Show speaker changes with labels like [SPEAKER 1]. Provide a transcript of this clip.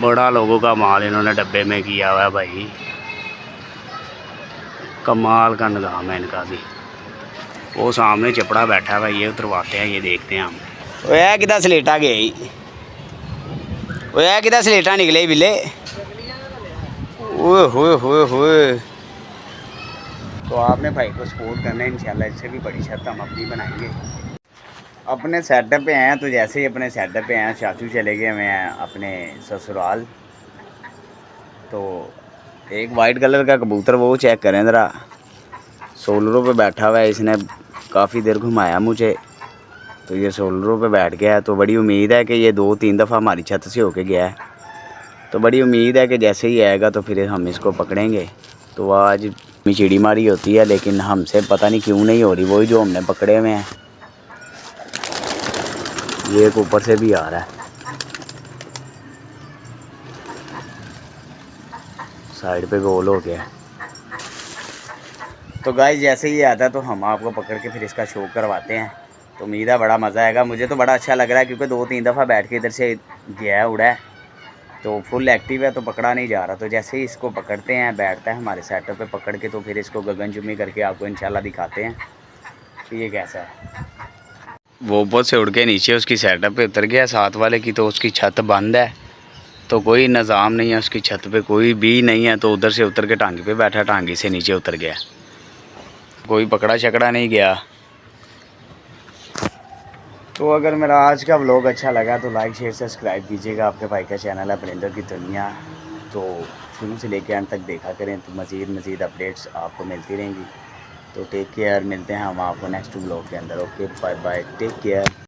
[SPEAKER 1] बड़ा लोगों का माल इन्होंने डब्बे में किया हुआ है भाई, कमाल का निज़ाम है इनका भी। वो सामने चपड़ा बैठा हुआ है, ये उतरवाते हैं, ये देखते हैं हम। वह कितना स्लेटा गया ही, वह कितना स्लेटा निकले बिले, ओए होए होए होए। तो आपने भाई को सपोर्ट करना है, इंशाल्लाह इससे भी बड़ी छत हम अपनी बनाएंगे। अपने सेटअप पे हैं, तो जैसे ही अपने सेटअप पे हैं, चाचू चले गए हुए हैं अपने ससुराल। तो एक वाइट कलर का कबूतर, वो चेक करें ज़रा, सोलरों पे बैठा हुआ है, इसने काफ़ी देर घुमाया मुझे, तो ये सोलरों पे बैठ गया है। तो बड़ी उम्मीद है कि ये 2-3 दफ़ा हमारी छत से होके गया है, तो बड़ी उम्मीद है कि जैसे ही आएगा तो फिर हम इसको पकड़ेंगे। तो आज चिड़ी मारी होती है, लेकिन हमसे पता नहीं क्यों नहीं हो रही, वही जो हमने पकड़े हुए हैं। ये एक ऊपर से भी आ रहा है, साइड पे गोल हो गया। तो गाइस जैसे ही आता है तो हम आपको पकड़ के फिर इसका शो करवाते हैं। तो उम्मीद है बड़ा मज़ा आएगा, मुझे तो बड़ा अच्छा लग रहा है, क्योंकि 2-3 दफ़ा बैठ के इधर से गया है, उड़ा है, तो फुल एक्टिव है, तो पकड़ा नहीं जा रहा। तो जैसे ही इसको पकड़ते हैं, बैठता है हमारे सेटअप पे पकड़ के, तो फिर इसको गगनचुम्बी करके आपको इंशाल्लाह दिखाते हैं कि ये कैसा है। वो ऊपर से उड़ के नीचे उसकी सेटअप पे उतर गया, साथ वाले की तो उसकी छत बंद है, तो कोई निज़ाम नहीं है उसकी छत पे, कोई भी नहीं है। तो उधर से उतर के टांगी पे बैठा, टांगी से नीचे उतर गया, कोई पकड़ा शकड़ा नहीं गया। तो अगर मेरा आज का व्लॉग अच्छा लगा तो लाइक शेयर सब्सक्राइब कीजिएगा। आपके भाई का चैनल है परिंदों की दुनिया, तो शुरू से लेकर अंत तक देखा करें, तो मज़ीद अपडेट्स आपको मिलती रहेंगी। तो टेक केयर, मिलते हैं हम आपको नेक्स्ट व्लॉग के अंदर। Okay bye bye, take care.